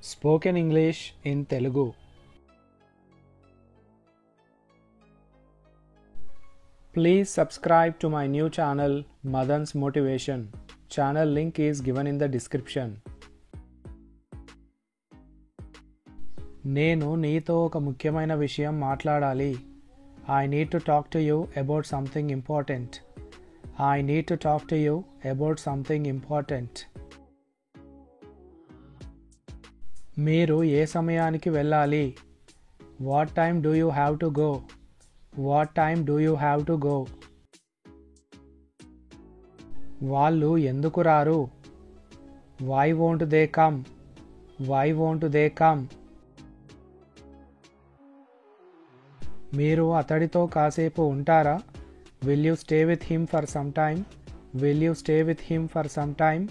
Spoken English in Telugu. Please subscribe to my new channel Madan's Motivation. Channel link is given in the description. నేను నీతో ఒక ముఖ్యమైన విషయం మాట్లాడాలి. I need to talk to you about something important. I need to talk to you about something important. మీరు ఏ సమయానికి వెళ్ళాలి? What time do you have to go? What time do you have to go? వాళ్ళు ఎందుకు రారు? Why won't they come? Why won't they come? మీరు అతడితో కాసేపు ఉంటారా? Will you stay with him for some time? Will you stay with him for some time?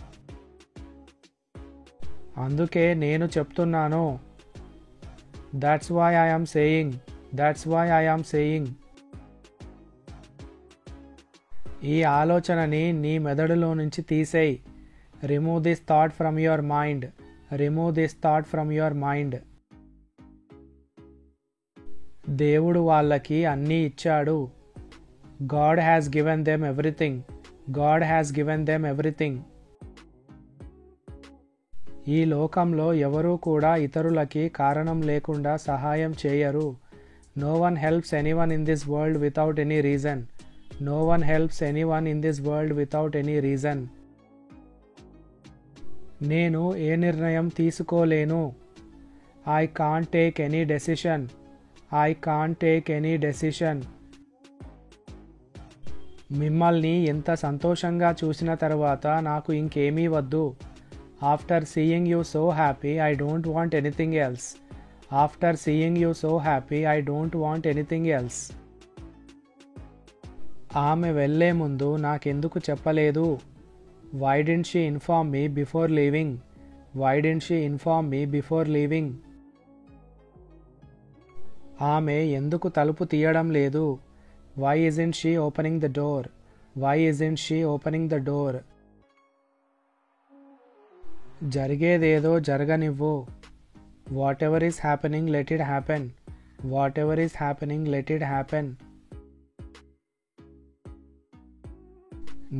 అందుకే నేను చెప్తున్నాను. That's why I am saying. That's why I am saying. ఈ ఆలోచనని నీ మెదడులో నుంచి తీసేయ్. Remove this thought from your mind. Remove this thought from your mind. దేవుడు వాళ్ళకి అన్నీ ఇచ్చాడు. God has given them everything. God has given them everything. ఈ లోకంలో ఎవరూ కూడా ఇతరులకి కారణం లేకుండా సహాయం చేయరు. No one helps anyone in this world without any reason. No one helps anyone in this world without any reason. నేను ఏ నిర్ణయం తీసుకోలేను. I can't take any decision. I can't take any decision. మిమ్మల్ని ఎంత సంతోషంగా చూసిన తర్వాత నాకు ఇంకేమీ వద్దు. After seeing you so happy, I don't want anything else. After seeing you so happy, I don't want anything else. ఆమె వెళ్ళే ముందు నాకెందుకు చెప్పలేదు? Why didn't she inform me before leaving? Why didn't she inform me before leaving? ఆమె ఎందుకు తలుపు తీయడం లేదు? Why isn't she opening the door? Why isn't she opening the door? జరిగేదేదో జరగనివ్వు. Whatever is happening, let it happen. Whatever is happening, let it happen.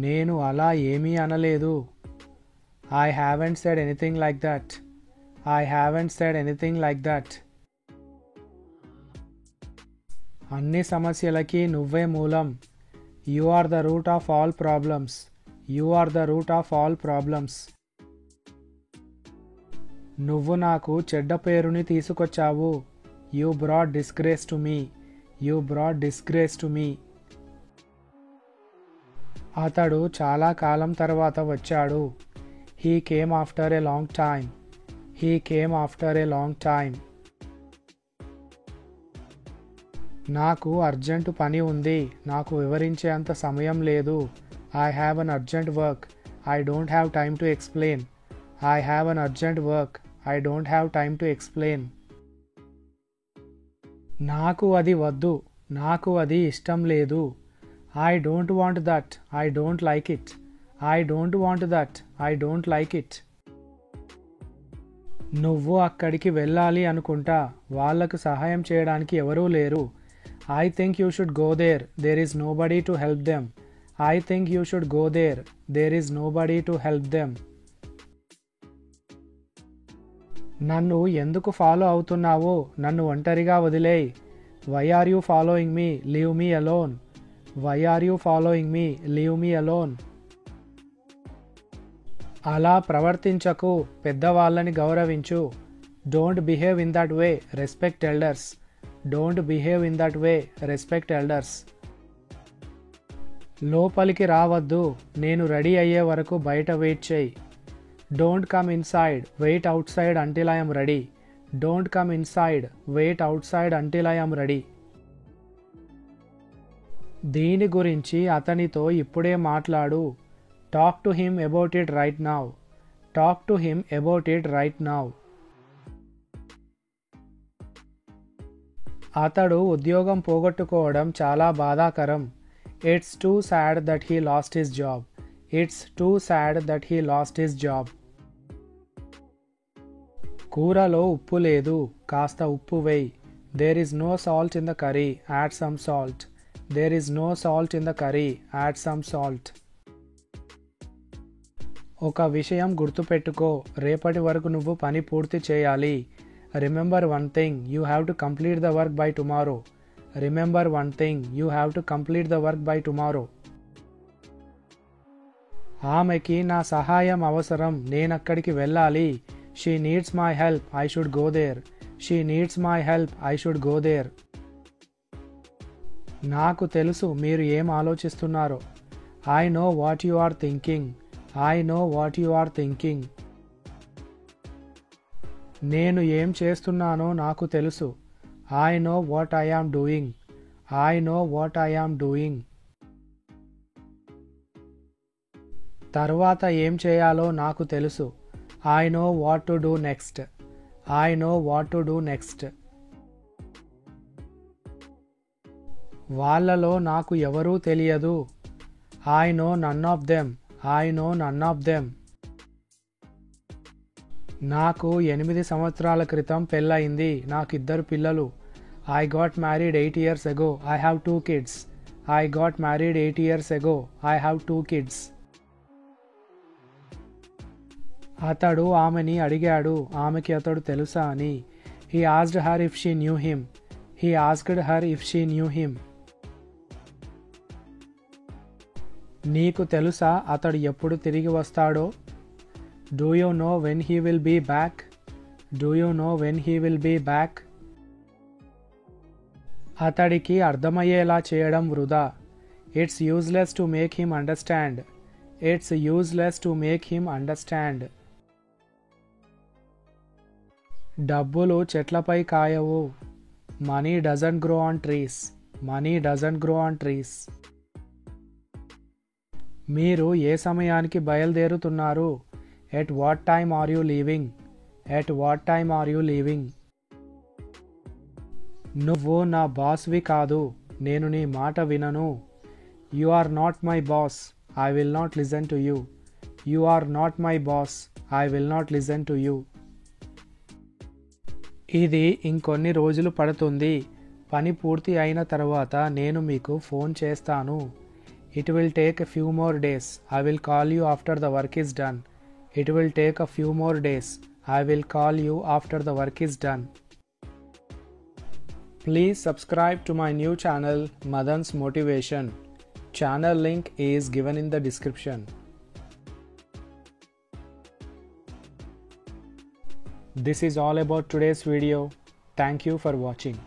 నేను అలా ఏమీ అనలేదు. I haven't said anything like that. I haven't said anything like that. అన్ని సమస్యలకి నువ్వే మూలం. You are the root of all problems. You are the root of all problems. నువ్వు నాకు చెడ్డ పేరుని తీసుకొచ్చావు. You brought disgrace to me. You brought disgrace to me. అతడు చాలా కాలం తర్వాత వచ్చాడు. He came after a long time. He came after a long time. నాకు అర్జెంటు పని ఉంది. నాకు వివరించేంత సమయం లేదు. I have an urgent work. I don't have time to explain. I have an urgent work. I don't have time to explain. నాకు అది వద్దు. నాకు అది ఇష్టం లేదు. I don't want that. I don't like it. I don't want that. I don't like it. నువ్వు అక్కడికి వెళ్ళాలి అనుకుంటా. వాళ్ళకు సహాయం చేయడానికి ఎవరూ లేరు. I think you should go there. There is nobody to help them. I think you should go there. There is nobody to help them. నన్ను ఎందుకు ఫాలో అవుతున్నావో? నన్ను ఒంటరిగా వదిలేయ్. Why are you following me? Leave me alone. Why are you following me? Leave me alone. అలా ప్రవర్తించకు. పెద్దవాళ్ళని గౌరవించు. Don't behave in that way. Respect elders. Don't behave in that way. Respect elders. లోపలికి రావద్దు. నేను ready అయ్యే వరకు బయట wait చేయి. Don't come inside. Wait outside until I am ready. Don't come inside. Wait outside until I am ready. దీని గురించి అతనితో ఇప్పుడే మాట్లాడు. Talk to him about it right now. Talk to him about it right now. అతడు ఉద్యోగం పోగొట్టుకోవడం చాలా బాధాకరం. It's too sad that he lost his job. It's too sad that he lost his job. కూరలో ఉప్పు లేదు, కాస్త ఉప్పు వేయ్. There is no salt in the curry, add some salt. There is no salt in the curry, add some salt. ఒక విషయం గుర్తుపెట్టుకో, రేపటి వరకు నువ్వు పని పూర్తి చేయాలి. Remember one thing, you have to complete the work by tomorrow. Remember one thing, you have to complete the work by tomorrow. ఆమెకి నా సహాయం అవసరం, నేనక్కడికి వెళ్ళాలి. She needs my help, I should go there. She needs my help, I should go there. నాకు తెలుసు మీరు ఏం ఆలోచిస్తున్నారో. I know what you are thinking. I know what you are thinking. నేను ఏం చేస్తున్నానో నాకు తెలుసు. I know what I am doing. I know what I am doing. తర్వాత ఏం చేయాలో నాకు తెలుసు. I know what to do next. I know what to do next. వాళ్ళలో నాకు ఎవరూ తెలియదు. I know none of them. I know none of them. నాకు 8 సంవత్సరాల క్రితం పెళ్ళయింది. నాకు 2 పిల్లలు. I got married 8 years ago. I have 2 kids. I got married 8 years ago. I have 2 kids. అతడు ఆమెని అడిగాడు, ఆమెకి అతడు తెలుసా అని. He asked her if she knew him. He asked her if she knew him. నీకు తెలుసా అతడు ఎప్పుడు తిరిగి వస్తాడో? Do you know when he will be back? Do you know when he will be back? అతడికి అర్థమయ్యేలా చేయడం వృధా. It's useless to make him understand. It's useless to make him understand. డబ్బులు చెట్లపై కాయవు. Money doesn't grow on trees. Money doesn't grow on trees. మీరు ఏ సమయానికి బయలుదేరుతున్నారు? At what time are you leaving? At what time are you leaving? నువ్వు నా బాస్వి కాదు, నేను నీ మాట వినను. You are not my boss. I will not listen to you. You are not my boss. I will not listen to you. ఇది ఇంకొన్ని రోజులు పడుతుంది. పని పూర్తి అయిన తర్వాత నేను మీకు ఫోన్ చేస్తాను. It will take a few more days. I will call you after the work is done. It will take a few more days. I will call you after the work is done. Please subscribe to my new channel, Madan's Motivation. Channel link is given in the description. This is all about today's video. Thank you for watching.